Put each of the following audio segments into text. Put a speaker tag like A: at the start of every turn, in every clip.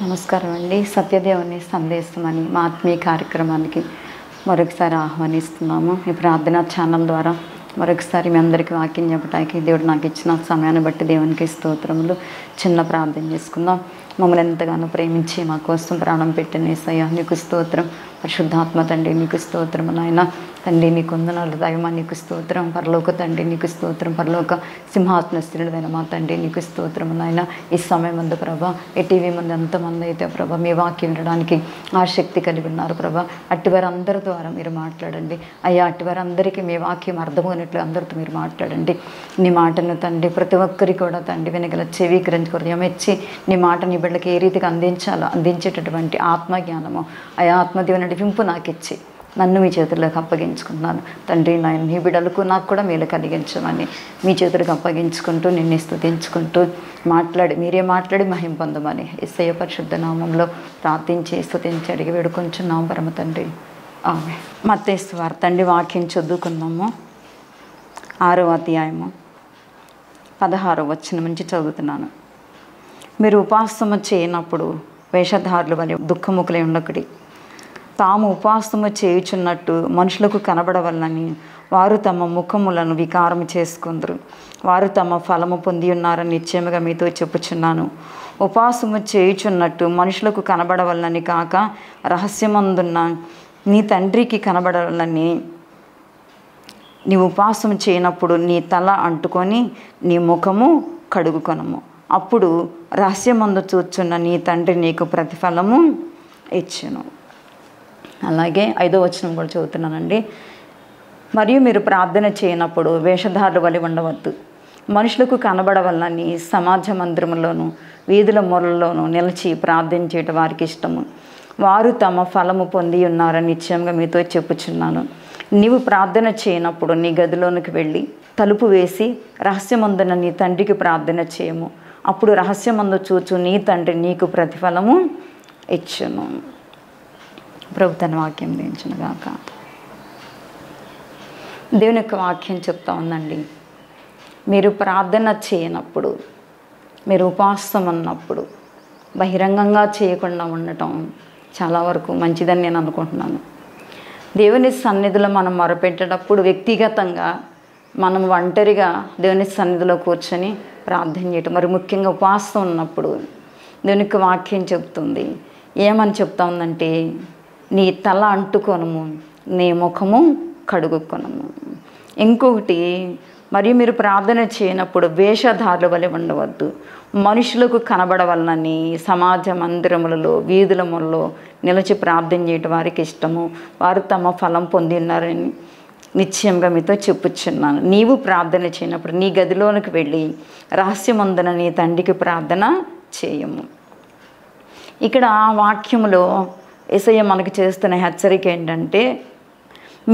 A: నమస్కారం అండి. సత్యదేవుని సందేశమని మా ఆత్మీయ కార్యక్రమానికి మరొకసారి ఆహ్వానిస్తున్నాము. ఈ ప్రార్థనా ఛానల్ ద్వారా మరొకసారి మీ అందరికీ వాక్యం చెప్పడానికి దేవుడు నాకు ఇచ్చిన సమయాన్ని బట్టి దేవునికి స్తోత్రములు. చిన్న ప్రార్థన చేసుకుందాం. మమ్మల్ని ఎంతగానో ప్రేమించి మా కోసం ప్రాణం పెట్టిన యేసయ్య నీకు స్తోత్రం. పరిశుద్ధాత్మ తండ్రి నీకు స్తోత్రము నాయన. తండ్రి నీకు వందనాలు. దైవమా నీకు స్తోత్రం. పరలోక తండ్రి నీకు స్తోత్రం. పరలోక సింహాసన స్థిరుడైన మా తండ్రి నీకు స్తోత్రము నాయన. ఈ సమయం ముందు ప్రభా ఈ టీవీ ముందు ఎంతమంది అయితే ప్రభా మీ వాక్యం వినడానికి ఆసక్తి కలిగి ఉన్నారు ప్రభా, అట్టివారు అందరి ద్వారా మీరు మాట్లాడండి అయ్యా. అట్టివారు అందరికీ మీ వాక్యం అర్థమైనట్లు అందరితో మీరు మాట్లాడండి. నీ మాటను తండ్రి ప్రతి ఒక్కరికి కూడా తండ్రి వినగల చెవి గ్రంథి హృదయం ఇచ్చి నీ మాట నీ బిడ్డకి ఏ రీతిగా అందించేటటువంటి ఆత్మజ్ఞానము అయా ఆత్మదేవుని నడిపింపు నాకు ఇచ్చి నన్ను మీ చేతుల్లోకి అప్పగించుకున్నాను తండ్రి. నాయన మీ బిడ్డలకు నాకు కూడా మేలు కలిగించమని మీ చేతులకు అప్పగించుకుంటూ నిన్ను స్తుతించుకుంటూ మీరే మాట్లాడి మహిమ పొందమని యేసయ్య పరిశుద్ధ నామంలో ప్రార్థించి స్తుతించి అడిగి వేడుకొంచున్నాం పరమ తండ్రి. ఆమేన్. మత్తయి సువార్త అండి వాక్యం చదువుకుందాము. 6వ అధ్యాయము 16వ వచనం నుంచి చదువుతున్నాను. మీరు ఉపవాసము చేయనప్పుడు వేషధారులు వలె దుఃఖముఖులై ఉండకుడి. తాము ఉపవాసము చేయుచున్నట్టు మనుషులకు కనబడవలనని వారు తమ ముఖములను వికారము చేసుకుందరు. వారు తమ ఫలము పొంది ఉన్నారని నిశ్చయముగా మీతో చెప్పుచున్నాను. ఉపవాసము చేయుచున్నట్టు మనుషులకు కనబడవలనని కాక రహస్యమందున్న నీ తండ్రికి కనబడవలనని నీ ఉపవాసం చేయనప్పుడు నీ తల అంటుకొని నీ ముఖము కడుగుకొనము. అప్పుడు రహస్యమందు చూచున్న నీ తండ్రి నీకు ప్రతిఫలము ఇచ్చును. అలాగే 5వ వచనం కూడా చదువుతున్నానండి. మరియు మీరు ప్రార్థన చేయనప్పుడు వేషధారుల వలె ఉండవద్దు. మనుషులకు కనబడవలనని సమాజ మందిరములోను వీధుల మూలలోనూ నిలిచి ప్రార్థన చేయటం వారికి ఇష్టము. వారు తమ ఫలము పొంది ఉన్నారని నిశ్చయంగా మీతో చెప్పుచున్నాను. నీవు ప్రార్థన చేయనప్పుడు నీ గదిలోనికి వెళ్ళి తలుపు వేసి రహస్యమందున నీ తండ్రికి ప్రార్థన చేయము. అప్పుడు రహస్యమందు చూచు నీ తండ్రి నీకు ప్రతిఫలము ఇచ్చును. ప్రభు తన వాక్యం దించునుగాక. దేవుని యొక్క వాక్యం చెప్తా ఉందండి. మీరు ప్రార్థన చేయనప్పుడు, మీరు ఉపవాసం ఉన్నప్పుడు బహిరంగంగా చేయకుండా ఉండటం చాలా వరకు మంచిదని నేను అనుకుంటున్నాను. దేవుని సన్నిధిలో మనం మొరపెట్టేటప్పుడు వ్యక్తిగతంగా మనం ఒంటరిగా దేవుని సన్నిధిలో కూర్చొని ప్రార్థన చేయటం, మరి ముఖ్యంగా ఉపవాసం ఉన్నప్పుడు దేవుని యొక్క వాక్యం చెప్తుంది. ఏమని చెప్తా ఉందంటే నీ తల అంటుకొనము, నీ ముఖము కడుగుకొనము. ఇంకొకటి, మరియు మీరు ప్రార్థన చేయనప్పుడు వేషధారుల వలె ఉండవద్దు. మనుషులకు కనబడవలనని సమాజ మందిరములలో వీధుల మూలలో నిలిచి ప్రార్థన చేయటం వారికి ఇష్టము. వారు తమ ఫలం పొంది ఉన్నారని నిశ్చయంగా మీతో చెప్పుచున్నాను. నీవు ప్రార్థన చేయనప్పుడు నీ గదిలోనికి వెళ్ళి రహస్యమందున నీ తండ్రికి ప్రార్థన చేయము. ఇక్కడ వాక్యములో యేసయ్య మనకు చేస్తున్న హెచ్చరిక ఏంటంటే,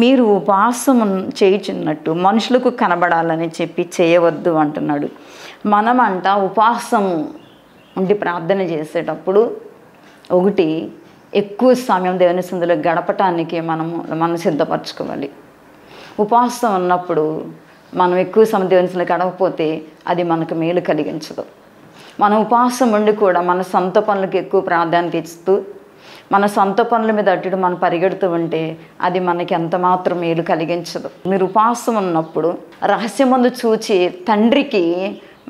A: మీరు ఉపవాసం చేయుచున్నట్టు మనుషులకు కనబడాలని చెప్పి చేయవద్దు అంటున్నాడు. మనమంట ఉపవాసం ఉండి ప్రార్థన చేసేటప్పుడు ఒకటి ఎక్కువ సమయం దేవుని సన్నిధిలో గడపటానికి మనం సిద్ధపరచుకోవాలి. ఉపవాసం ఉన్నప్పుడు మనం ఎక్కువ సమయం దేవుని సన్నిధిలో గడపకపోతే అది మనకు మేలు కలిగించదు. మనం ఉపవాసం ఉండి కూడా మన సొంత పనులకు ఎక్కువ ప్రాధాన్యత ఇస్తూ మన సొంత పనుల మీద అటు మనం పరిగెడుతూ ఉంటే అది మనకి ఎంత మాత్రం మేలు కలిగించదు. మీరు ఉపవాసం ఉన్నప్పుడు రహస్యమందు చూచి తండ్రికి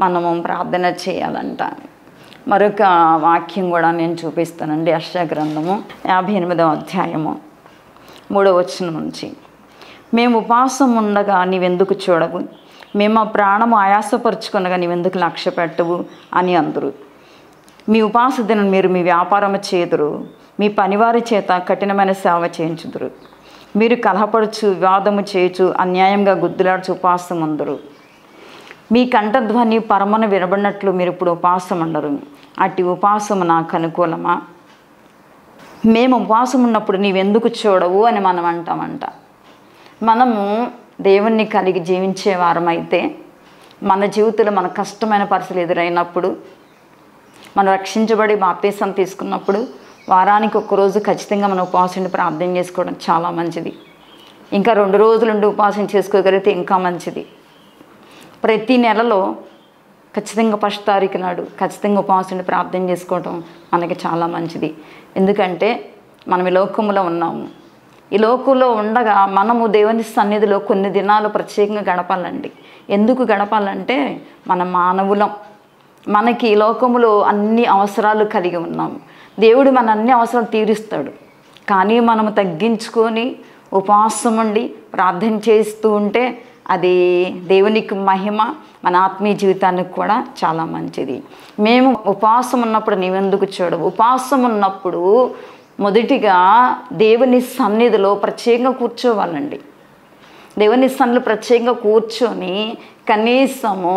A: మనము ప్రార్థన చేయాలంట. మరొక వాక్యం కూడా నేను చూపిస్తానండి. యెషయా గ్రంథము 58వ అధ్యాయము 3వ వచనం నుంచి, మేము ఉపవాసం ఉండగా నీవెందుకు చూడవు, మేము ఆ ప్రాణము ఆయాసపరుచుకొనగా నీవెందుకు లక్ష్య పెట్టవు అని అందరు. మీ ఉపవాస దినం మీరు మీ వ్యాపారము చేదురు, మీ పనివారి చేత కఠినమైన సేవ చేయించుదురు. మీరు కలహపడుచు వివాదము చేయుచు అన్యాయంగా గుద్దులాడుచు ఉపవాసం అందరు. మీ కంఠధ్వని పరమను వినబడినట్లు మీరు ఇప్పుడు ఉపవాసం ఉండరు. అట్టి ఉపవాసము నాకు అనుకూలమా? మేము ఉపవాసం ఉన్నప్పుడు నీవెందుకు చూడవు అని మనం అంటామంట. మనము దేవుణ్ణి కలిగి జీవించే వారమైతే మన జీవితంలో మన కష్టమైన పరిస్థితులు ఎదురైనప్పుడు, మనం రక్షించబడి బాప్తీసం తీసుకున్నప్పుడు వారానికి ఒక్కరోజు ఖచ్చితంగా మనం ఉపవాసం ప్రార్థన చేసుకోవడం చాలా మంచిది. ఇంకా 2 రోజులుండి ఉపవాసం చేసుకోగలిగితే ఇంకా మంచిది. ప్రతి నెలలో ఖచ్చితంగా 1వ తారీఖు నాడు ఖచ్చితంగా ఉపవాసం ప్రార్థన చేసుకోవటం మనకి చాలా మంచిది. ఎందుకంటే మనం ఈ లోకంలో ఉన్నాము. ఈ లోకంలో ఉండగా మనము దేవుని సన్నిధిలో కొన్ని దినాలు ప్రత్యేకంగా గడపాలండి. ఎందుకు గడపాలంటే మన మానవులం, మనకి ఈ లోకములో అన్ని అవసరాలు కలిగి ఉన్నాము. దేవుడు మన అన్ని అవసరాలు తీరుస్తాడు. కానీ మనము తగ్గించుకొని ఉపవాసం ఉండి ప్రార్థన చేస్తూ ఉంటే అది దేవునికి మహిమ, మన ఆత్మీయ జీవితానికి కూడా చాలా మంచిది. మేము ఉపవాసం ఉన్నప్పుడు నీవెందుకు చూడవు? ఉపవాసం ఉన్నప్పుడు మొదటిగా దేవుని సన్నిధిలో ప్రత్యేకంగా కూర్చోవాలండి. దేవుని సన్నిధిలో ప్రత్యేకంగా కూర్చొని కనీసము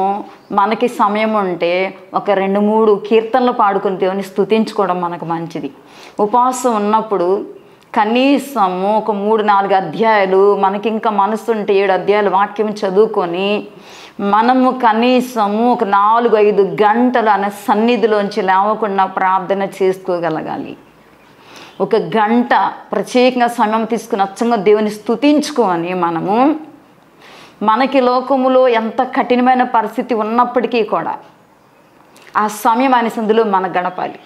A: మనకి సమయం ఉంటే ఒక 2-3 కీర్తనలు పాడుకొని దేవుని స్తుతించుకోవడం మనకు మంచిది. ఉపవాసం ఉన్నప్పుడు కనీసము ఒక 3-4 అధ్యాయాలు, మనకి ఇంకా మనసు ఉంటే 7 అధ్యాయాలు వాక్యం చదువుకొని మనము కనీసము ఒక 4-5 గంటలు అనే సన్నిధిలోంచి లేవకుండా ప్రార్థన చేసుకోగలగాలి. 1 గంట ప్రత్యేకంగా సమయం తీసుకుని అచ్చంగా దేవుని స్తుతించుకొని మనకి లోకములో ఎంత కఠినమైన పరిస్థితి ఉన్నప్పటికీ కూడా ఆ సమయం ఆయన సన్నిధిలో మనకు గడపాలి.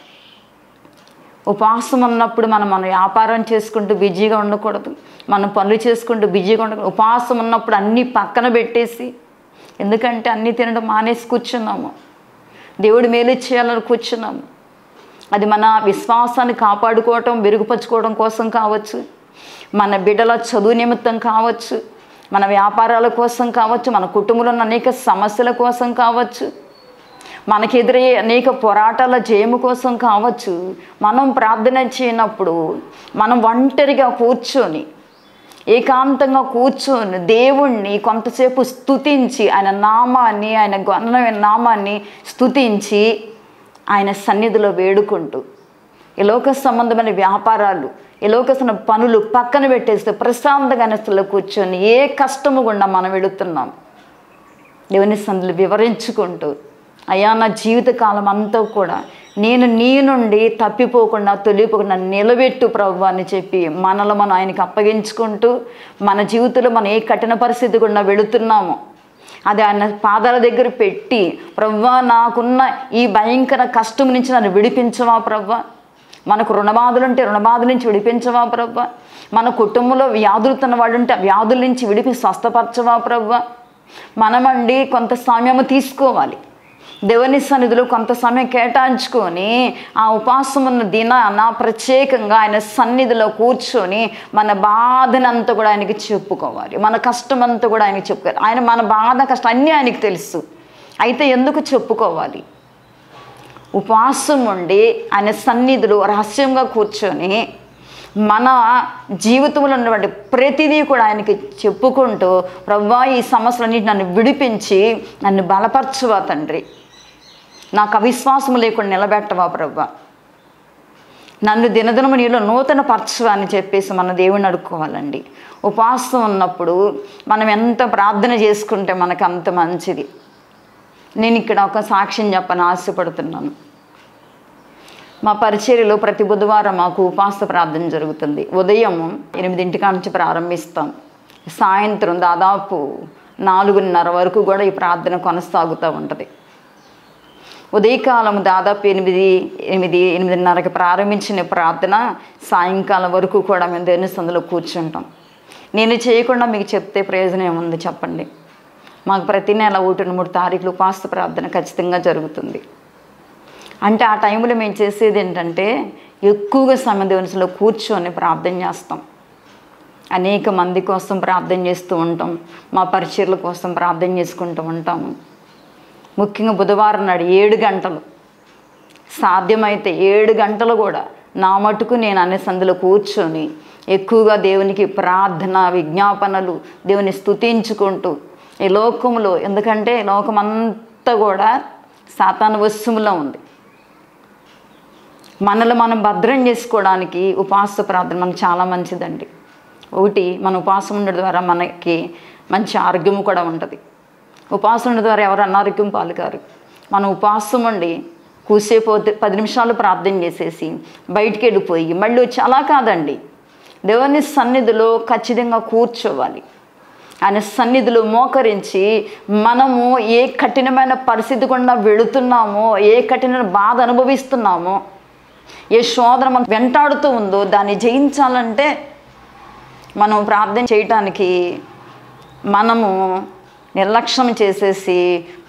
A: ఉపవాసం ఉన్నప్పుడు మనం వ్యాపారం చేసుకుంటూ బిజీగా ఉండకూడదు, మనం పనులు చేసుకుంటూ బిజీగా ఉండకూడదు. ఉపవాసం ఉన్నప్పుడు అన్నీ పక్కన పెట్టేసి, ఎందుకంటే అన్నీ తినడం మానేసి కూర్చున్నాము, దేవుడు మేలు చేయాలని కూర్చున్నాము. అది మన విశ్వాసాన్ని కాపాడుకోవటం, మెరుగుపరుచుకోవడం కోసం కావచ్చు, మన బిడ్డల చదువు నిమిత్తం కావచ్చు, మన వ్యాపారాల కోసం కావచ్చు, మన కుటుంబంలో ఉన్న అనేక సమస్యల కోసం కావచ్చు, మనకి ఎదురయ్యే అనేక పోరాటాల జయము కోసం కావచ్చు. మనం ప్రార్థన చేయనప్పుడు మనం ఒంటరిగా కూర్చొని, ఏకాంతంగా కూర్చొని దేవుణ్ణి కొంతసేపు స్తుతించి, ఆయన నామాన్ని, ఆయన ఘనమైన నామాన్ని స్తుతించి ఆయన సన్నిధిలో వేడుకుంటూ ఈ లోక సంబంధమైన వ్యాపారాలు, ఈ లోక పనులు పక్కన పెట్టేస్తే ప్రశాంతంగా స్థితిలో కూర్చొని ఏ కష్టము గుండా మనం వెళుతున్నాం దేవుని సన్నిధిలో వివరించుకుంటూ, అయ్యా నా జీవితకాలం అంతా కూడా నేను నీ నుండి తప్పిపోకుండా తొలిపోకుండా నిలబెట్టు ప్రభువా అని చెప్పి మనలో మనం ఆయనకి అప్పగించుకుంటూ, మన జీవితంలో మనం ఏ కఠిన పరిస్థితి గుండా వెళుతున్నామో అది ఆయన పాదాల దగ్గర పెట్టి, ప్రభువా నాకున్న ఈ భయంకర కష్టం నుంచి నన్ను విడిపించవా ప్రభువా, మనకు రుణబాధలు ఉంటే రుణబాధల నుంచి విడిపించవా ప్రభువా, మన కుటుంబంలో వ్యాధులుతున్న వాళ్ళు ఉంటే ఆ వ్యాధుల నుంచి విడిపించి స్వస్థపరచవా ప్రభువా. మనమండి కొంత సమయం తీసుకోవాలి, దేవుని సన్నిధిలో కొంత సమయం కేటాయించుకొని ఆ ఉపవాసం ఉన్న దినాన ప్రత్యేకంగా ఆయన సన్నిధిలో కూర్చొని మన బాధనంతా కూడా ఆయనకి చెప్పుకోవాలి, మన కష్టం అంతా కూడా ఆయనకి చెప్పుకోవాలి. ఆయన మన బాధ కష్టం అన్నీ ఆయనకి తెలుసు. అయితే ఎందుకు చెప్పుకోవాలి? ఉపవాసం ఉండి ఆయన సన్నిధిలో రహస్యంగా కూర్చొని మన జీవితంలో ఉన్నటువంటి ప్రతిదీ కూడా ఆయనకి చెప్పుకుంటూ, ప్రభువా ఈ సమస్యలన్నిటి నన్ను విడిపించి నన్ను బలపరచువా తండ్రి, నాకు అవిశ్వాసం లేకుండా నిలబెట్టవా ప్రభువా, నన్ను దినదినము నీలో నూతన పరచువా అని చెప్పేసి మన దేవుని అడుక్కోవాలండి. ఉపవాసం ఉన్నప్పుడు మనం ఎంత ప్రార్థన చేసుకుంటే మనకు అంత మంచిది. నేను ఇక్కడ ఒక సాక్ష్యం చెప్పని ఆశపడుతున్నాను. మా పరిచర్యలో ప్రతి బుధవారం మాకు ఉపవాస ప్రార్థన జరుగుతుంది. ఉదయం 8 నుంచి ప్రారంభిస్తాం, సాయంత్రం దాదాపు 4:30 వరకు కూడా ఈ ప్రార్థన కొనసాగుతూ ఉంటుంది. ఉదయకాలం దాదాపు 8:30కి ప్రారంభించిన ప్రార్థన సాయంకాలం వరకు కూడా మేము దేవుని సన్నిధిలో కూర్చుంటాం. నేను చేయకుండా మీకు చెప్తే ప్రయోజనం ఏముంది చెప్పండి? మాకు ప్రతి నెల 1-3 తారీఖులు ఉపవాస ప్రార్థన ఖచ్చితంగా జరుగుతుంది. అంటే ఆ టైంలో మేము చేసేది ఏంటంటే ఎక్కువగా సమయం దేవుని సన్నిధిలో కూర్చొని ప్రార్థన చేస్తాం. అనేక మంది కోసం ప్రార్థన చేస్తూ ఉంటాం, మా పరిచర్ల కోసం ప్రార్థన చేసుకుంటూ ఉంటాము. ముఖ్యంగా బుధవారం నాడు 7 గంటలు, సాధ్యమైతే 7 గంటలు కూడా నా మటుకు నేను అనే సందులో కూర్చొని ఎక్కువగా దేవునికి ప్రార్థన, విజ్ఞాపనలు, దేవుని స్తుతించుకుంటూ ఈ లోకంలో, ఎందుకంటే లోకమంతా కూడా సాతాను వశంలో ఉంది, మనల్ని మనం భద్రం చేసుకోవడానికి ఉపవాస ప్రార్థన మనకు చాలా మంచిదండి. ఒకటి, మన ఉపవాసం ఉండడం ద్వారా మనకి మంచి ఆరోగ్యం కూడా ఉంటుంది. ఉపవాసం ఉండడం ద్వారా ఎవరు అనారోగ్యం పాలుకారు. మనం ఉపవాసం ఉండి కూసేపు 10 నిమిషాలు ప్రార్థన చేసేసి బయటికి వెళ్ళిపోయి మళ్ళీ వచ్చి అలా కాదండి, దేవుని సన్నిధిలో ఖచ్చితంగా కూర్చోవాలి. ఆయన సన్నిధిలో మోకరించి మనము ఏ కఠినమైన పరిస్థితి గుండా వెళుతున్నామో, ఏ కఠినమైన బాధ అనుభవిస్తున్నామో, ఏ శోధన మనం వెంటాడుతూ ఉందో దాన్ని జయించాలంటే మనం ప్రార్థన చేయటానికి మనము నిర్లక్ష్యం చేసేసి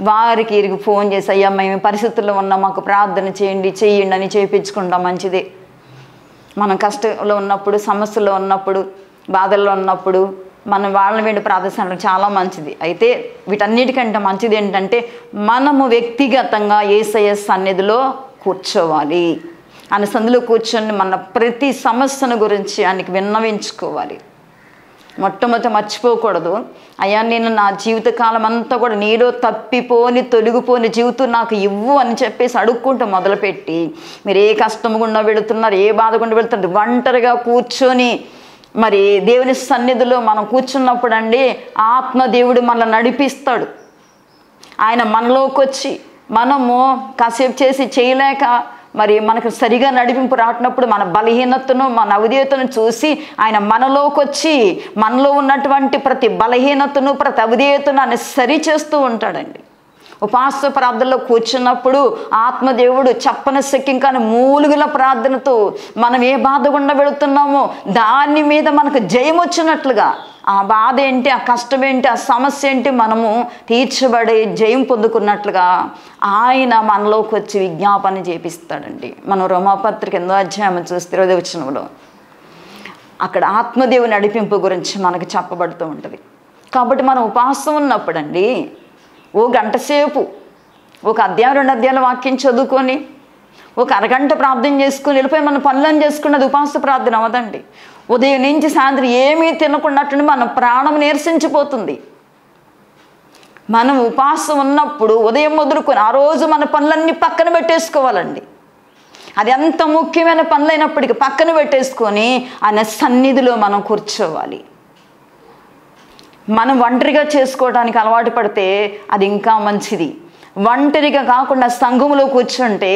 A: వారికి ఇరికి ఫోన్ చేసి అయ్యా మేము పరిస్థితుల్లో ఉన్నాం, మాకు ప్రార్థన చేయండి అని చేయించుకుంటాం. మంచిదే. మనం కష్టంలో ఉన్నప్పుడు, సమస్యలో ఉన్నప్పుడు, బాధల్లో ఉన్నప్పుడు మనం వాళ్ళని వెండి ప్రార్థించడం చాలా మంచిది. అయితే వీటన్నిటికంటే మంచిది ఏంటంటే మనము వ్యక్తిగతంగా యేసయ్య సన్నిధిలో కూర్చోవాలి. ఆయన సన్నిధిలో కూర్చొని మన ప్రతి సమస్యను గురించి ఆయనకి విన్నవించుకోవాలి. మొట్టమొదటి మర్చిపోకూడదు, అయ్యా నేను నా జీవితకాలం అంతా కూడా నీలో తప్పిపోని తొలగిపోని జీవితం నాకు ఇవ్వు అని చెప్పేసి అడుక్కుంటూ మొదలుపెట్టి మీరు ఏ కష్టం గుండా వెళుతున్నారు, ఏ బాధ గుండా వెళుతున్నారు, ఒంటరిగా కూర్చొని మరి దేవుని సన్నిధిలో మనం కూర్చున్నప్పుడు అండి ఆత్మదేవుడు మనల్ని నడిపిస్తాడు. ఆయన మనలోకి వచ్చి మనము కాసేపు చేసి చేయలేక మరి మనకు సరిగా నడిపింపు రావట్నప్పుడు మన బలహీనతను, మన అవిధేయతను చూసి ఆయన మనలోకి వచ్చి మనలో ఉన్నటువంటి ప్రతి బలహీనతను, ప్రతి అవిధేయతను ఆయన సరి చేస్తూ ఉంటాడండి. ఉపవాస ప్రార్థనలో కూర్చున్నప్పుడు ఆత్మదేవుడు చెప్పని శక్యం కానీ మూలుగుల ప్రార్థనతో మనం ఏ బాధ గుండా వెళుతున్నామో దాని మీద మనకు జయం వచ్చినట్లుగా, ఆ బాధ ఏంటి, ఆ కష్టం ఏంటి, ఆ సమస్య ఏంటి మనము తీర్చబడి జయం పొందుకున్నట్లుగా ఆయన మనలోకి వచ్చి విజ్ఞాపన చేపిస్తాడండి. మనం రోమాపత్రిక 8వ అధ్యాయం చూస్తే 20వ వచనంలో అక్కడ ఆత్మదేవుని నడిపింపు గురించి మనకు చెప్పబడుతూ ఉంటుంది. కాబట్టి మనం ఉపవాసం ఉన్నప్పుడండి ఓ గంట సేపు ఒక అధ్యాయం 2 అధ్యాయాల వాక్యం చదువుకొని ఒక అరగంట ప్రార్థన చేసుకుని వెళ్ళిపోయి మన పనులను చేసుకున్నది ఉపవాస ప్రార్థన అవదండి. ఉదయం నుంచి సాయంత్రం ఏమీ తినకున్నట్టు మన ప్రాణం నీరసించిపోతుంది. మనం ఉపవాసం ఉన్నప్పుడు ఉదయం మొదలుకొని ఆ రోజు మన పనులన్నీ పక్కన పెట్టేసుకోవాలండి. అది ఎంత ముఖ్యమైన పనులైనప్పటికీ పక్కన పెట్టేసుకొని ఆయన సన్నిధిలో మనం కూర్చోవాలి. మనం ఒంటరిగా చేసుకోవడానికి అలవాటు పడితే అది ఇంకా మంచిది. ఒంటరిగా కాకుండా సంఘములో కూర్చుంటే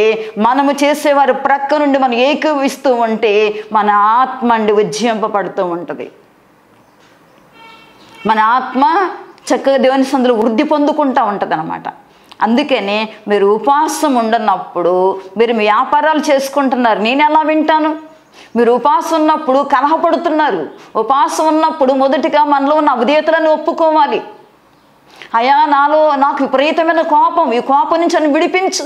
A: మనము చేసేవారు ప్రక్క నుండి మనం ఏకీవిస్తూ ఉంటే మన ఆత్మ అండి ఉజ్జింపబడుతూ ఉంటుంది. మన ఆత్మ చక్కగా దేవుని సన్నిధిలో వృద్ధి పొందుకుంటూ ఉంటుంది అన్నమాట. అందుకనే మీరు ఉపవాసం ఉండనప్పుడు మీరు మీ వ్యాపారాలు చేసుకుంటున్నారు, నేను ఎలా వింటాను? మీరు ఉపవాసం ఉన్నప్పుడు కలహపడుతున్నారు. ఉపవాసం ఉన్నప్పుడు మొదటిగా మనలో ఉన్న అవిధేయతలను ఒప్పుకోవాలి. అయ్యా నాకు విపరీతమైన కోపం, ఈ కోపం నుంచి నన్ను విడిపించు.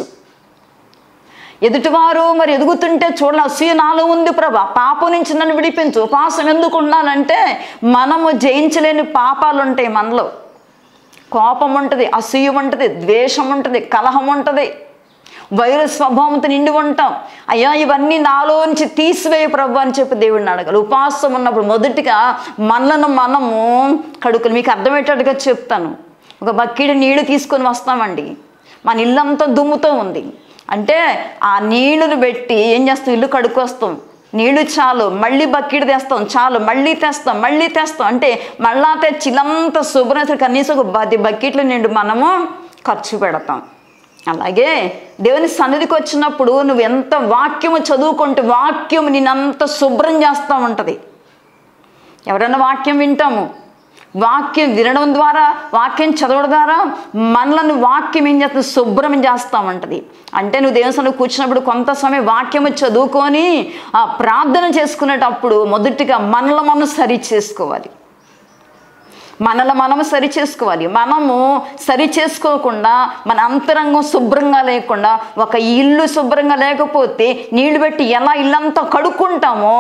A: ఎదుటివారు మరి ఎదుగుతుంటే చూడాలి, అసూయ నాలో ఉంది ప్రభా, పాపం నుంచి నన్ను విడిపించు. ఉపవాసం ఎందుకు ఉండాలంటే మనము జయించలేని పాపాలు ఉంటాయి మనలో. కోపం ఉంటుంది, అసూయ ఉంటుంది, ద్వేషం ఉంటుంది, కలహం ఉంటుంది, వైర స్వభావంతో నిండి ఉంటాం. అయ్యా ఇవన్నీ నాలో నుంచి తీసివేయ ప్రభు అని చెప్పి దేవుడిని అడగాలి. ఉపవాసం ఉన్నప్పుడు మొదటిగా మనలను మనము కడుక్కుని, మీకు అర్థమయ్యేటట్టుగా చెప్తాను. ఒక బకెట్ నీళ్లు తీసుకొని వస్తామండి, మన ఇల్లంతా దుమ్ముతో ఉంది అంటే ఆ నీళ్ళను పెట్టి ఏం చేస్తాం, ఇల్లు కడుక్కొస్తాం. నీళ్ళు చాలు, మళ్ళీ బకెట్ తెస్తాం, చాలు మళ్ళీ తెస్తాం అంటే మళ్ళా తెచ్చి ఇల్లంతా శుభ్రం కనీసం ఒక 10 బకెట్లు నిండు మనము ఖర్చు పెడతాం. అలాగే దేవుని సన్నిధికి వచ్చినప్పుడు నువ్వు ఎంత వాక్యము చదువుకుంటే వాక్యం నిన్నంత శుభ్రం చేస్తూ ఉంటుంది. ఎవరైనా వాక్యం వింటాము, వాక్యం వినడం ద్వారా, వాక్యం చదవడం ద్వారా మనలను వాక్యం ఏం చేస్తుంది, శుభ్రం చేస్తూ ఉంటుంది. అంటే నువ్వు దేవుని సన్నిధిలో కూర్చున్నప్పుడు కొంత సమయం వాక్యము చదువుకొని ప్రార్థన చేసుకునేటప్పుడు మొదటిగా మనలో మనం సరి చేసుకోవాలి. మనము సరి చేసుకోవాలి. మనము సరి చేసుకోకుండా మన అంతరంగం శుభ్రంగా లేకుండా, ఒక ఇల్లు శుభ్రంగా లేకపోతే నీళ్లు పెట్టి ఎలా ఇల్లంతా కడుక్కుంటామో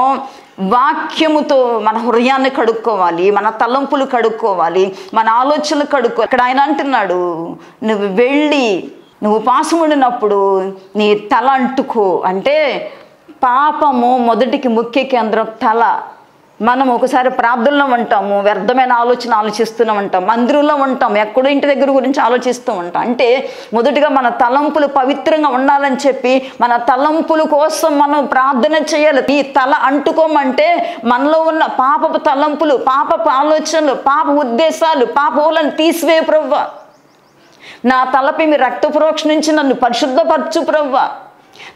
A: వాక్యముతో మన హృదయాన్ని కడుక్కోవాలి, మన తలంపులు కడుక్కోవాలి, మన ఆలోచనలు కడుక్కో. ఇక్కడ ఆయన అంటున్నాడు, నువ్వు వెళ్ళి నువ్వు ఉపవాసం ఉండినప్పుడు నీ తల అంటుకో. అంటే పాపము మొదటికి ముఖ్య కేంద్రం తల. మనం ఒకసారి ప్రార్థనలో ఉంటాము, వ్యర్థమైన ఆలోచన ఆలోచిస్తూనే ఉంటాం, మందిరంలో ఉంటాం, ఎక్కడో ఇంటి దగ్గర గురించి ఆలోచిస్తూ ఉంటాం. అంటే మొదటిగా మన తలంపులు పవిత్రంగా ఉండాలని చెప్పి మన తలంపుల కోసం మనం ప్రార్థన చేయాలి. ఈ తల అంటుకోమంటే మనలో ఉన్న పాపపు తలంపులు, పాపపు ఆలోచనలు, పాప ఉద్దేశాలు, పాపలను తీసివే ప్రవ్వా. నా తలపై మీ రక్త ప్రోక్ష నుంచి నన్ను పరిశుద్ధపరచు ప్రవ్వా.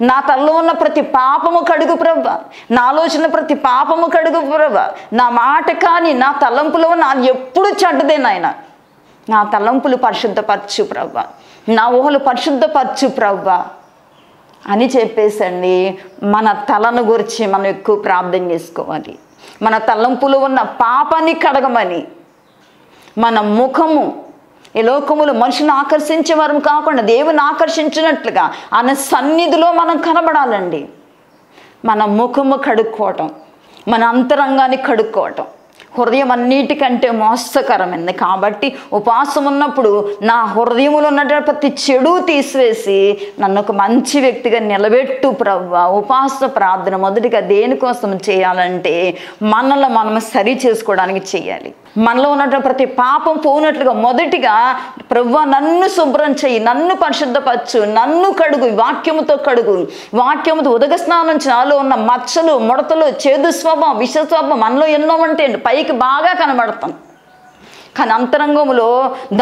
A: నా తలలో ఉన్న ప్రతి పాపము కడుగు ప్రభువా, నా ఆలోచన ప్రతి పాపము కడుగు ప్రభువా. నా మాట కానీ నా తలంపులో నా ఎప్పుడు చెడ్డదే నాయన. నా తలంపులు పరిశుద్ధపరచు ప్రభువా, నా ఊహలు పరిశుద్ధపరచు ప్రభువా అని చెప్పేసండి. మన తలను గురించి మనం ఎక్కువ ప్రార్థన చేసుకోవాలి. మన తలంపులో ఉన్న పాపాన్ని కడగమని, మన ముఖము ఈ లోకములు మనుషుని ఆకర్షించే వారు కాకుండా దేవుని ఆకర్షించినట్లుగా ఆయన సన్నిధిలో మనం కనబడాలండి. మన ముఖము కడుక్కోవటం, మన అంతరంగాన్ని కడుక్కోవటం హృదయం అన్నిటికంటే మోసకరమైంది. కాబట్టి ఉపవాసం ఉన్నప్పుడు నా హృదయంలో ఉన్నటువంటి ప్రతి చెడు తీసివేసి నన్ను ఒక మంచి వ్యక్తిగా నిలబెట్టు ప్రభువా. ఉపవాస ప్రార్థన మొదటిగా దేనికోసం చేయాలంటే మనల్ని మనం సరి చేసుకోవడానికి చేయాలి. మనలో ఉన్నటువంటి ప్రతి పాపం పోనట్లుగా మొదటిగా ప్రభువా నన్ను శుభ్రం చెయ్యి, నన్ను పరిశుద్ధపరచు, నన్ను కడుగు, వాక్యముతో కడుగు. వాక్యముతో ఉదక స్నానం నాలో ఉన్న మచ్చలు, ముడతలు, చేదు స్వభావం, విష స్వభావం మనలో ఎన్నో ఉంటాయండి. పైకి బాగా కనబడతాం, కానీ అంతరంగంలో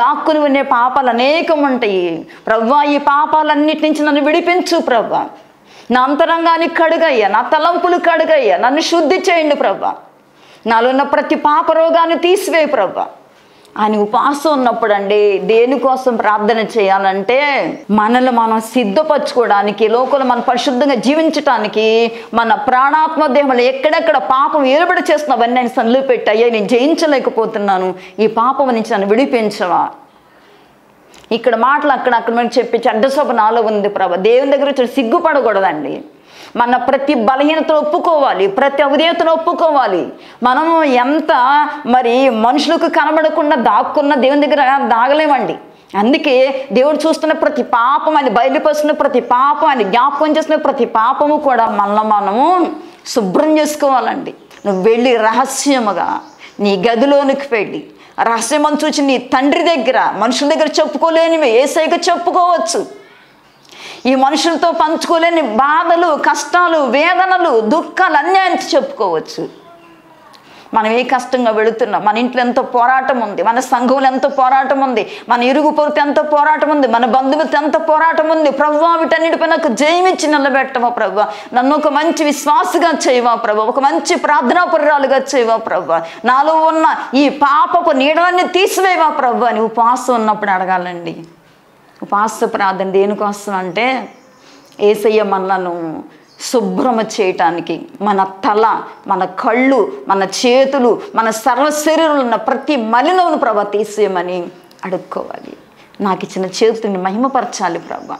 A: దాక్కుని ఉండే పాపాలు అనేకం ఉంటాయి. ప్రభువా ఈ పాపాలన్నిటి నుంచి నన్ను విడిపించు ప్రభువా. నా అంతరంగాన్ని కడుగయ్యా, నా తలంపులు కడుగయ్యా, నన్ను శుద్ధి చేయండి ప్రభువా. నాలో ఉన్న ప్రతి పాప రోగాన్ని తీసివేయి ప్రభువా అని ఉపవాసం ఉన్నప్పుడు అండి దేనికోసం ప్రార్థన చేయాలంటే మనల్ని మనం సిద్ధపరచుకోవడానికి, లోకంలో మనం పరిశుద్ధంగా జీవించటానికి, మన ప్రాణాత్మ దేహంలో ఎక్కడెక్కడ పాపం ఏలుబడి చేస్తున్నవన్నీ నేను సన్నిలో పెట్టాయా, నేను జయించలేకపోతున్నాను, ఈ పాపం నుంచి నన్ను విడిపించవా. ఇక్కడ మాటలు అక్కడ మనం చెప్పి చెడ్డ స్వభావం నాలో ఉంది ప్రభా. దేవుని దగ్గర వచ్చి సిగ్గుపడకూడదండి. మన ప్రతి బలహీనతను ఒప్పుకోవాలి, ప్రతి అవిధేయతను ఒప్పుకోవాలి. మనము ఎంత మరి మనుషులకు కనబడకుండా దాక్కున్న దేవుని దగ్గర దాగలేమండి. అందుకే దేవుడు చూస్తున్న ప్రతి పాపం, ఆయన బయలుపరుస్తున్న ప్రతి పాపం, ఆయన జ్ఞాపకం చేస్తున్న ప్రతి పాపము కూడా మనము శుభ్రం చేసుకోవాలండి. నువ్వు వెళ్ళి రహస్యముగా నీ గదిలోనికి వెళ్ళి రహస్యమని చూసి నీ తండ్రి దగ్గర, మనుషుల దగ్గర చెప్పుకోలేనివి యేసయ్యకు చెప్పుకోవచ్చు. ఈ మనుషులతో పంచుకోలేని బాధలు, కష్టాలు, వేదనలు, దుఃఖాలు అన్నీ ఆయనతో చెప్పుకోవచ్చు. మనం ఏ కష్టంగా వెళుతున్నాం, మన ఇంట్లో ఎంతో పోరాటం ఉంది, మన సంఘంలో ఎంతో పోరాటం ఉంది, మన ఇరుగు పొరుగు ఎంతో పోరాటం ఉంది, మన బంధువులతో ఎంతో పోరాటం ఉంది. ప్రభువా వీటన్నిటిపై నాకు జయమిచ్చి నిలబెట్టవా ప్రభువా. నన్ను ఒక మంచి విశ్వాసగా చేయవా ప్రభువా, ఒక మంచి ప్రార్థనాపరురాలుగా చేయవా ప్రభువా. నాలో ఉన్న ఈ పాపపు నీడలన్నీ తీసివేవా ప్రభువా అని ఉపవాసం ఉన్నప్పుడు అడగాలండి. ఉపవాస ప్రార్థన దేనికోసం అంటే యేసయ్య మనలను శుభ్రము చేయటానికి, మన తల, మన కళ్ళు, మన చేతులు, మన సర్వ శరీరంలో ఉన్న ప్రతి మలినమును ప్రభా తీసేయమని అడుక్కోవాలి. నాకు ఇచ్చిన చేతుని మహిమపరచాలి ప్రభా,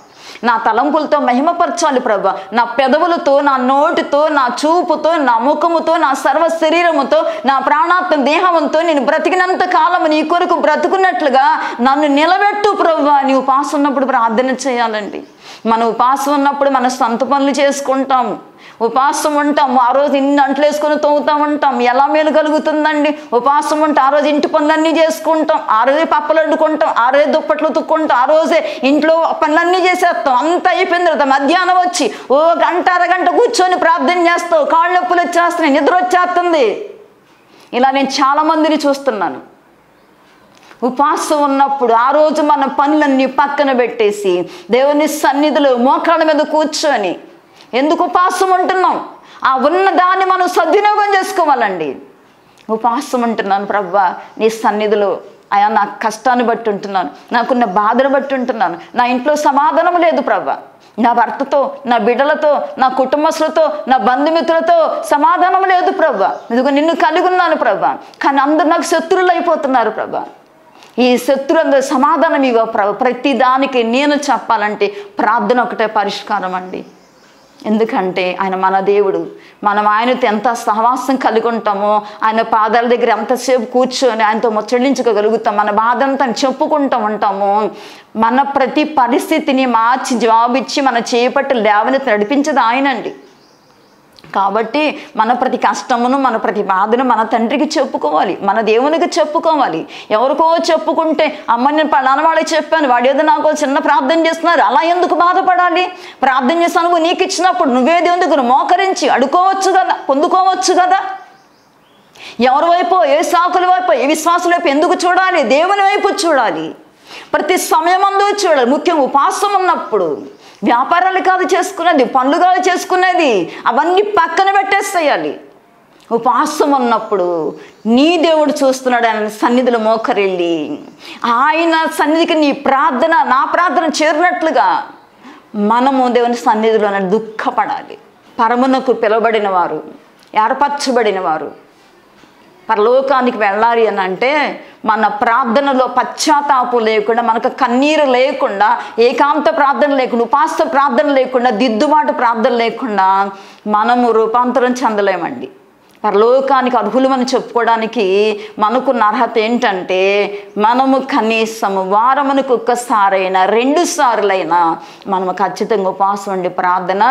A: నా తలంపులతో మహిమపరచాలి ప్రభా, నా పెదవులతో, నా నోటితో, నా చూపుతో, నా ముఖముతో, నా సర్వ శరీరముతో, నా ప్రాణాత్మ దేహంతో నేను బ్రతికినంత కాలం నీ కొరకు బ్రతుకున్నట్లుగా నన్ను నిలబెట్టు ప్రభా అని ఉపవాసం ఉన్నప్పుడు ప్రార్థన చేయాలండి. మనం ఉపవాసం ఉన్నప్పుడు మన సొంత పనులు చేసుకుంటాము, ఉపవాసం ఉంటాము, ఆ రోజు ఇన్ని అంట్లు వేసుకొని తోగుతూ ఉంటాం. ఎలా మేలు కలుగుతుందండి? ఉపవాసం ఉంటే ఆ రోజు ఇంటి పనులన్నీ చేసుకుంటాం, ఆ రోజే పప్పులు వండుకుంటాం, ఆ రోజే దుప్పట్లు ఉతుక్కుంటాం, ఆ రోజే ఇంట్లో పనులన్నీ చేసేస్తాం. అంత అయిపోయిన తర్వాత మధ్యాహ్నం వచ్చి ఓ గంట అరగంట కూర్చొని ప్రార్థన చేస్తావు, కాళ్ళు నొప్పులు వచ్చేస్తున్నాయి, నిద్ర వచ్చేస్తుంది. ఇలా నేను చాలామందిని చూస్తున్నాను. ఉపవాసం ఉన్నప్పుడు ఆ రోజు మన పనులన్నీ పక్కన పెట్టేసి దేవుని సన్నిధిలో మోకాళ్ళ మీద కూర్చొని ఎందుకు ఉపవాసం ఉంటున్నాం? ఆ ఉన్న దాన్ని మనం సద్వినియోగం చేసుకోవాలండి. ఉపవాసం ఉంటున్నాను ప్రభువా నీ సన్నిధిలో, అయా నా కష్టాన్ని బట్టి ఉంటున్నాను, నాకున్న బాధను బట్టి ఉంటున్నాను, నా ఇంట్లో సమాధానం లేదు ప్రభువా, నా భర్తతో, నా బిడ్డలతో, నా కుటుంబస్తులతో, నా బంధుమిత్రులతో సమాధానం లేదు ప్రభువా. ఇదిగో నిన్ను కలిగి ఉన్నాను ప్రభువా, కానీ అందరూ నాకు శత్రువులు అయిపోతున్నారు ప్రభువా. ఈ శత్రువులందరూ సమాధానం ఇవ్వ ప్రభు. ప్రతి దానికి నేను చెప్పాలంటే ప్రార్థన ఒకటే పరిష్కారం అండి. ఎందుకంటే ఆయన మన దేవుడు, మనం ఆయనతో ఎంత సహవాసం కలిగి ఉంటామో, ఆయన పాదాల దగ్గర ఎంతసేపు కూర్చొని ఆయనతో ముచ్చడించుకోగలుగుతాం, మన బాధంతా చెప్పుకుంటూ ఉంటాము. మన ప్రతి పరిస్థితిని మార్చి జవాబిచ్చి మన చేపట్టి లేవనెత్తి నడిపించేది ఆయనండి. కాబట్టి మన ప్రతి కష్టమును, మన ప్రతి బాధను మన తండ్రికి చెప్పుకోవాలి, మన దేవునికి చెప్పుకోవాలి. ఎవరికో చెప్పుకుంటే అమ్మ నేను పలానా వాడికి చెప్పాను, వాడు ఏదో నాకు చిన్న ప్రార్థన చేస్తున్నారు, అలా ఎందుకు బాధపడాలి? ప్రార్థన చేస్తాను నీకు ఇచ్చినప్పుడు నువ్వే దేవుని దగ్గర మోకరించి అడుకోవచ్చు కదా, పొందుకోవచ్చు కదా. ఎవరి వైపు, ఏ సాకుల వైపు, ఏ విశ్వాసుల వైపు ఎందుకు చూడాలి? దేవుని వైపు చూడాలి. ప్రతి సమయమందు చూడాలి. ముఖ్యంగా ఉపవాసం ఉన్నప్పుడు వ్యాపారాలు కాదు చేసుకునేది, పనులు కాదు చేసుకునేది, అవన్నీ పక్కన పెట్టేసేయాలి. ఉపవాసం ఉన్నప్పుడు నీ దేవుడు చూస్తున్నాడు. ఆయన సన్నిధిలో మోకరిల్లి ఆయన సన్నిధికి నీ ప్రార్థన, నా ప్రార్థన చేరినట్లుగా మనము దేవుని సన్నిధిలో దుఃఖపడాలి. పరమునకు పిలువబడిన వారు, ఏర్పరచబడిన వారు పరలోకానికి వెళ్ళాలి అని అంటే మన ప్రార్థనలో పశ్చాత్తాపం లేకుండా, మనకు కన్నీరు లేకుండా, ఏకాంత ప్రార్థన లేకుండా, ఉపాస ప్రార్థన లేకుండా, దిద్దుబాటు ప్రార్థన లేకుండా మనము రూపాంతరం చెందలేమండి. పరలోకానికి అర్హులమని చెప్పుకోవడానికి మనకున్న అర్హత ఏంటంటే మనము కనీసము వారమునకు ఒక్కసారైనా 2 సార్లైనా మనము ఖచ్చితంగా ఉపవాసం ఉండి ప్రార్థన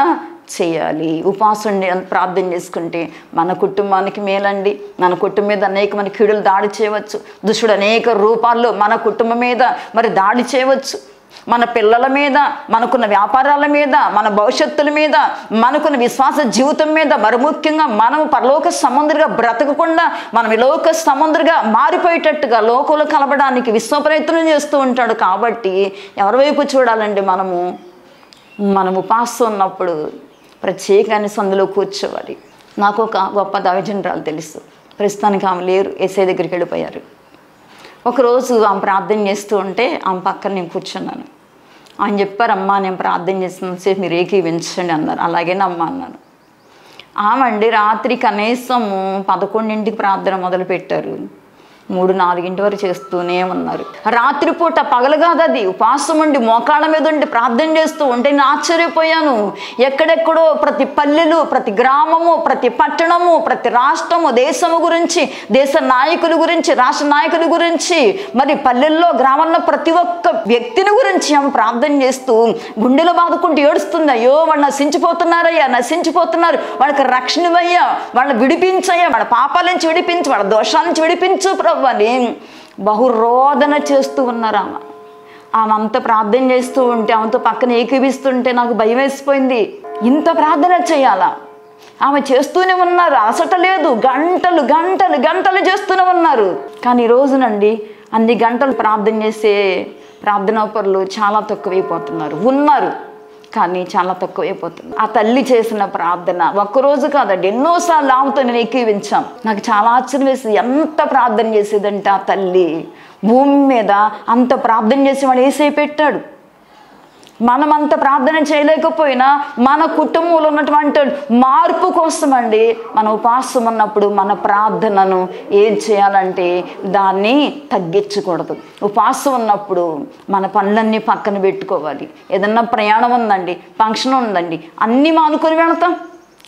A: చేయాలి. ఉపవాసం ప్రార్థన చేసుకుంటే మన కుటుంబానికి మేలండి. మన కుటుంబం మీద అనేకమంది కీడులు దాడి చేయవచ్చు. దుష్టుడు అనేక రూపాల్లో మన కుటుంబం మీద మరి దాడి చేయవచ్చు. మన పిల్లల మీద, మనకున్న వ్యాపారాల మీద, మన భవిష్యత్తుల మీద, మనకున్న విశ్వాస జీవితం మీద, మరి ముఖ్యంగా మనం పరలోక సంబంధులుగా బ్రతకకుండా మనం ఈ లోక సంబంధులుగా మారిపోయేటట్టుగా లోకంలో కలపడానికి విశ్వ ప్రయత్నం చేస్తూ ఉంటాడు. కాబట్టి ఎవరి వైపు చూడాలండి? మనం ఉపవాసం ఉన్నప్పుడు ప్రత్యేకమైన సందులో కూర్చోవాలి. నాకు ఒక గొప్ప దైవజనురాలు తెలుసు. ప్రస్తుతానికి ఆమె లేరు, యేసయ్య దగ్గరికి వెళ్ళిపోయారు. ఒకరోజు ఆమె ప్రార్థన చేస్తూ ఉంటే ఆమె పక్కన నేను కూర్చున్నాను. ఆయన చెప్పారమ్మా, నేను ప్రార్థన చేస్తున్నాను సేపు మీరు ఏకీవించండి అన్నారు. అలాగేనమ్మా అన్నాను. ఆమె అండి రాత్రి కనీసము 11ంటికి ప్రార్థన మొదలుపెట్టారు. 3-4 వరకు చేస్తూనే ఉన్నారు. రాత్రిపూట, పగలు కాదు అది, ఉపవాసం ఉండి మోకాళ్ళ మీద ఉండి ప్రార్థన చేస్తూ ఉంటే నేను ఆశ్చర్యపోయాను. ఎక్కడెక్కడో ప్రతి పల్లెలు, ప్రతి గ్రామము, ప్రతి పట్టణము, ప్రతి రాష్ట్రము, దేశము గురించి, దేశ నాయకుల గురించి, రాష్ట్ర నాయకుల గురించి, మరి పల్లెల్లో గ్రామాల్లో ప్రతి ఒక్క వ్యక్తిని గురించి ఆమె ప్రార్థన చేస్తూ గుండెలో బాదుకుంటూ ఏడుస్తుంది. అయ్యో వాళ్ళు నశించిపోతున్నారయ్యా, నశించిపోతున్నారు, వాళ్ళకి రక్షణవయ్యా, వాళ్ళని విడిపించయ్యా, వాళ్ళ పాపాల నుంచి విడిపించు, వాళ్ళ దోషాల నుంచి విడిపించు ప్రభు అని బహురోదన చేస్తూ ఉన్నారు. ఆమె అంత ప్రార్థన చేస్తూ ఉంటే, ఆమెతో పక్కన ఏకీవిస్తుంటే నాకు భయం వేసిపోయింది. ఇంత ప్రార్థన చేయాలా? ఆమె చేస్తూనే ఉన్నారు, అలసట లేదు. గంటలు గంటలు గంటలు చేస్తూనే ఉన్నారు. కానీ ఈ రోజునండి అన్ని గంటలు ప్రార్థన చేసే ప్రార్థనా పరులు చాలా తక్కువైపోతున్నారు. ఉన్నారు కానీ చాలా తక్కువైపోతుంది. ఆ తల్లి చేసిన ప్రార్థన ఒక్కరోజు కాదండి, ఎన్నోసార్లు ఆమెతో నేను ఏకీవించాం. నాకు చాలా ఆశ్చర్యం వేసింది. ఎంత ప్రార్థన చేసేదంటే ఆ తల్లి భూమి మీద అంత ప్రార్థన చేసేవాడు యేసయ్య పెట్టాడు. మనం అంత ప్రార్థన చేయలేకపోయినా మన కుటుంబంలో ఉన్నటువంటి మార్పు కోసం అండి మన ఉపవాసం ఉన్నప్పుడు మన ప్రార్థనను ఏం చేయాలంటే దాన్ని తగ్గించకూడదు. ఉపవాసం ఉన్నప్పుడు మన పనులన్నీ పక్కన పెట్టుకోవాలి. ఏదన్నా ప్రయాణం ఉందండి, ఫంక్షన్ ఉందండి, అన్నీ మానుకొని వెళతాం.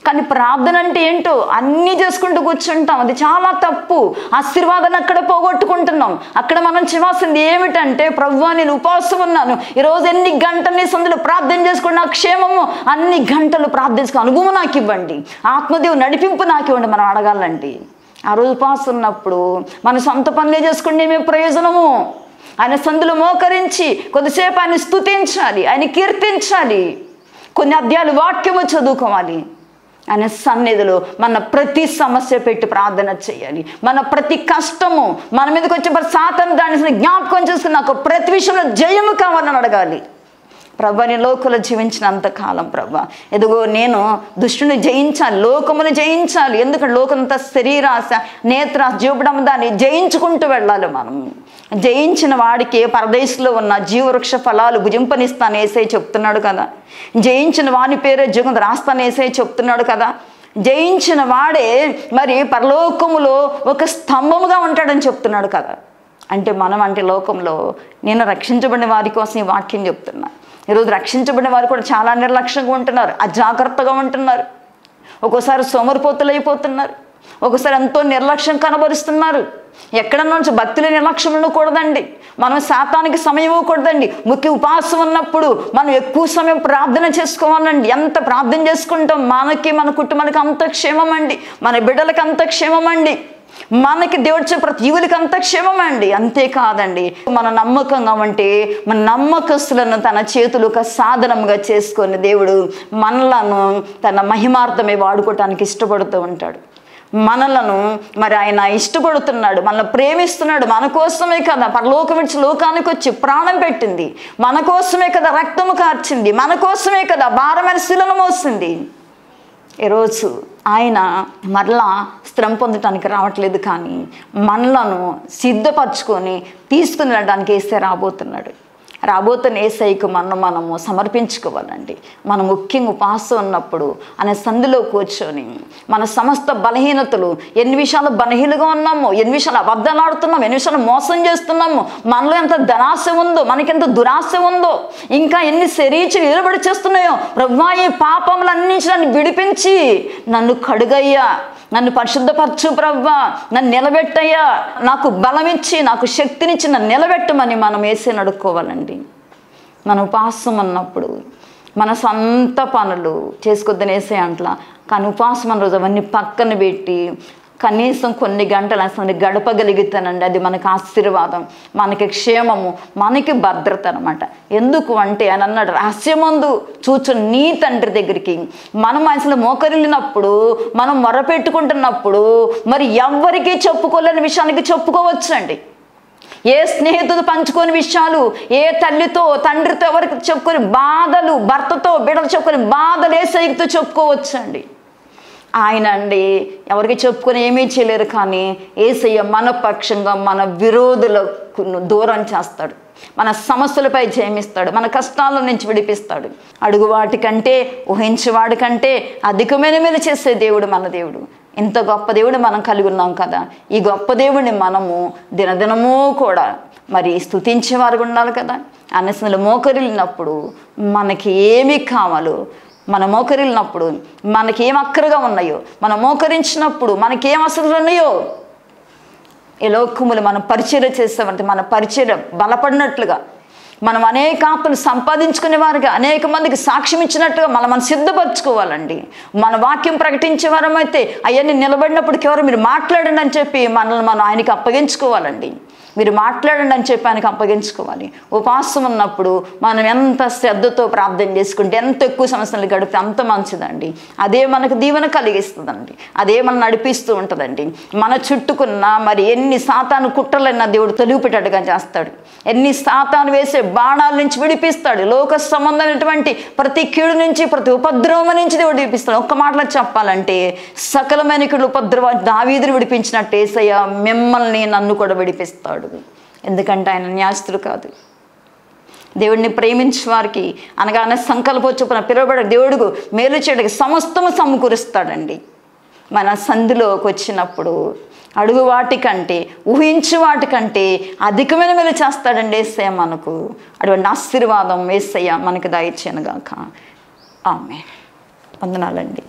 A: కానీ ప్రార్థన అంటే ఏంటో అన్నీ చేసుకుంటూ కూర్చుంటాం. అది చాలా తప్పు. ఆశీర్వాదాన్ని అక్కడ పోగొట్టుకుంటున్నాం. అక్కడ మనం చేయాల్సింది ఏమిటంటే, ప్రభువా నేను ఉపవాసం ఉన్నాను, ఈరోజు ఎన్ని గంటలు సందులో ప్రార్థన చేసుకుని నాకు క్షేమము, అన్ని గంటలు ప్రార్థించుకుని అనుభవం నాకు ఇవ్వండి, ఆత్మదేవు నడిపింపు నాకు ఇవ్వండి మనం అడగాలండి. ఆ రోజు ఉపవాసం ఉన్నప్పుడు మన సొంత పనులే చేసుకుంటే ఏమే ప్రయోజనము? ఆయన సందులో మోకరించి కొద్దిసేపు ఆయన స్తుతించాలి, ఆయన కీర్తించాలి, కొన్ని అధ్యాయాలు వాక్యము చదువుకోవాలి. ఆయన సన్నిధిలో మన ప్రతి సమస్య పెట్టి ప్రార్థన చేయాలి. మన ప్రతి కష్టము మన మీదకి వచ్చే సాతాను దాన్ని జ్ఞాపకం చేసుకుని నాకు ప్రతి విషయంలో జయము కావాలని అడగాలి. ప్రభా నీ లోకంలో జీవించినంత కాలం ప్రభా ఎదుగో నేను దుష్టుని జయించాలి, లోకమును జయించాలి. ఎందుకంటే లోకంతా శరీరాశ, నేత్రాశ, జీవడం దాన్ని జయించుకుంటూ వెళ్ళాలి. మనం జయించిన వాడికి పరదేశంలో ఉన్న జీవవృక్ష ఫలాలు భుజింపనిస్తాను యేసయ్య చెప్తున్నాడు కదా. జయించిన వాని పేరే జీవం రాస్తాను యేసయ్య చెప్తున్నాడు కదా. జయించిన వాడే మరి పరలోకములో ఒక స్తంభముగా ఉంటాడని చెప్తున్నాడు కదా. అంటే మనం అంటే లోకంలో నేను రక్షించబడిన వారి కోసం ఈ వాక్యం చెప్తున్నా. ఈరోజు రక్షించబడిన వారు కూడా చాలా నిర్లక్ష్యంగా ఉంటున్నారు, అజాగ్రత్తగా ఉంటున్నారు, ఒక్కోసారి సోమరిపోతులు అయిపోతున్నారు, ఒకసారి ఎంతో నిర్లక్ష్యం కనబరుస్తున్నారు. ఎక్కడ నుంచి భక్తుల నిర్లక్ష్యం ఉండకూడదండి. మనం శాతానికి సమయం ఇవ్వకూడదండి. ముఖ్య ఉపవాసం ఉన్నప్పుడు మనం ఎక్కువ సమయం ప్రార్థన చేసుకోవాలండి. ఎంత ప్రార్థన చేసుకుంటాం మనకి, మన కుటుంబానికి అంత క్షేమం అండి, మన బిడ్డలకి అంత క్షేమం అండి, మనకి దేవుడు చెప్పే ప్రతి జీవులకి అంత క్షేమం అండి. అంతేకాదండి, మన నమ్మకంగా ఉంటే మన నమ్మకస్తులను తన చేతులు ఒక సాధనముగా చేసుకొని దేవుడు మనలను తన మహిమార్థమే వాడుకోవటానికి ఇష్టపడుతూ ఉంటాడు. మనలను మరి ఆయన ఇష్టపడుతున్నాడు, మనల్ని ప్రేమిస్తున్నాడు. మన కోసమే కదా పరలోకం విడిచి లోకానికి వచ్చి ప్రాణం పెట్టింది, మన కోసమే కదా రక్తము కార్చింది, మన కోసమే కదా భారమైన శిలను మోసింది. ఈరోజు ఆయన మరలా శ్రమ పొందటానికి రావట్లేదు, కానీ మనలను సిద్ధపరచుకొని తీసుకుని వెళ్ళడానికి యేసే రాబోతున్నాడు. రాబోతున్న యేసయ్యకు మనము సమర్పించుకోవాలండి. మనం ముఖ్యంగా ఉపవాసం ఉన్నప్పుడు అనే సంధిలో కూర్చొని మన సమస్త బలహీనతలు, ఎన్ని విషయాలు బలహీనగా ఉన్నాము, ఎన్ని విషయాలు అబద్ధాలు ఆడుతున్నాము, ఎన్ని విషయాలు మోసం చేస్తున్నాము, మనలో ఎంత ధనాశ ఉందో, మనకెంత దురాశ ఉందో, ఇంకా ఎన్ని శరీరాలు నిలబడి చేస్తున్నాయో, ప్రభువా ఈ పాపములన్నీ నన్ను విడిపించి నన్ను కడుగయ్యా, నన్ను పరిశుద్ధపరచు ప్రభువా, నన్ను నిలబెట్టయ్యా, నాకు బలమిచ్చి నాకు శక్తినిచ్చి నన్ను నిలబెట్టమని మనం యేసుని అడుక్కోవాలండి. మనం ఉపవాసం ఉన్నప్పుడు మన సొంత పనులు చేసుకోవద్దని యేసే అంట్లా, కానీ ఉపవాసం అన్న రోజు అవన్నీ పక్కన పెట్టి కనీసం కొన్ని గంటలు అసలు గడపగలిగితేనండి అది మనకు ఆశీర్వాదం, మనకి క్షేమము, మనకి భద్రత అనమాట. ఎందుకు అంటే ఆయన అన్నాడు, రహస్యమందు చూచు నీ తండ్రి దగ్గరికి మనం అసలు మోకరిల్లినప్పుడు, మనం మొరపెట్టుకుంటున్నప్పుడు మరి ఎవ్వరికీ చెప్పుకోలేని విషయానికి చెప్పుకోవచ్చండి. ఏ స్నేహితుడు పంచుకొని విషయాలు, ఏ తల్లితో తండ్రితో ఎవరికి చెప్పుకొని బాధలు, భర్తతో బిడ్డలు చెప్పుకొని బాధలు యేసయ్యతో చెప్పుకోవచ్చండి. ఆయన అండి ఎవరికి చెప్పుకొని ఏమీ చేయలేరు, కానీ యేసయ్య మన పక్షంగా మన విరోధులకు దూరం చేస్తాడు, మన సమస్యలపై జయమిస్తాడు, మన కష్టాల నుంచి విడిపిస్తాడు. అడుగు వాటికంటే ఊహించేవాడి కంటే అధికమైన మేలు చేసే దేవుడు మన దేవుడు. ఇంత గొప్ప దేవుడు మనం కలిగి ఉన్నాం కదా. ఈ గొప్ప దేవుడిని మనము దినదినమూ కూడా మరి స్తుతించేవారు ఉండాలి కదా. అన్నసలు మోకరిల్లినప్పుడు మనకి ఏమి కావాలో, మన మోకరిల్లినప్పుడు మనకేం అక్కరగా ఉన్నాయో, మనం మోకరించినప్పుడు మనకేం అసలు ఉన్నాయో, ఈ లోకములు మనం పరిచర్య చేస్తామంటే మన పరిచర్య బలపడినట్లుగా, మనం అనేక ఆత్మలు సంపాదించుకునే వారిగా అనేక మందికి సాక్ష్యం ఇచ్చినట్టుగా మనం సిద్ధపరచుకోవాలండి. మన వాక్యం ప్రకటించే వారమైతే అవన్నీ నిలబడినప్పటికి ఎవరు మీరు మాట్లాడండి అని చెప్పి మనల్ని మనం ఆయనకి అప్పగించుకోవాలండి. మీరు మాట్లాడండి అని చెప్పి ఆయనకు అప్పగించుకోవాలి. ఉపవాసం ఉన్నప్పుడు మనం ఎంత శ్రద్ధతో ప్రార్థన చేసుకుంటే, ఎంత ఎక్కువ సమస్యలు గడిపితే అంత మంచిదండి. అదే మనకు దీవెన కలిగిస్తుందండి, అదే మనం నడిపిస్తూ ఉంటుందండి. మన చుట్టుకున్న మరి ఎన్ని సాతాను కుట్రలైనా దేవుడు తొలిగిపెట్టేట్టుగా చేస్తాడు, ఎన్ని సాతాను వేసే బాణాల నుంచి విడిపిస్తాడు, లోక సంబంధమైనటువంటి ప్రతి కీడు నుంచి, ప్రతి ఉపద్రవం నుంచి దేవుడు విడిపిస్తాడు. ఒక్క మాటలో చెప్పాలంటే సకలమైన కీడు ఉపద్రవం దావీదుని విడిపించినట్టు యేసయ్య మిమ్మల్ని నన్ను కూడా విడిపిస్తాడు. ఎందుకంటే ఆయన న్యాయస్తుడు కాదు. దేవుడిని ప్రేమించే వారికి అనగానే సంకల్పం చొప్పున పిలువబడే దేవుడు మేలు చేయడానికి సమస్తము సమకూరుస్తాడండి. మన సంధిలోకి వచ్చినప్పుడు అడుగు వాటికంటే ఊహించు వాటికంటే అధికమైన మేలు చేస్తాడండి యేసయ్య మనకు. అటువంటి ఆశీర్వాదం యేసయ్య మనకు దయచేయనుగాక. ఆమేన్. వందనాలండి.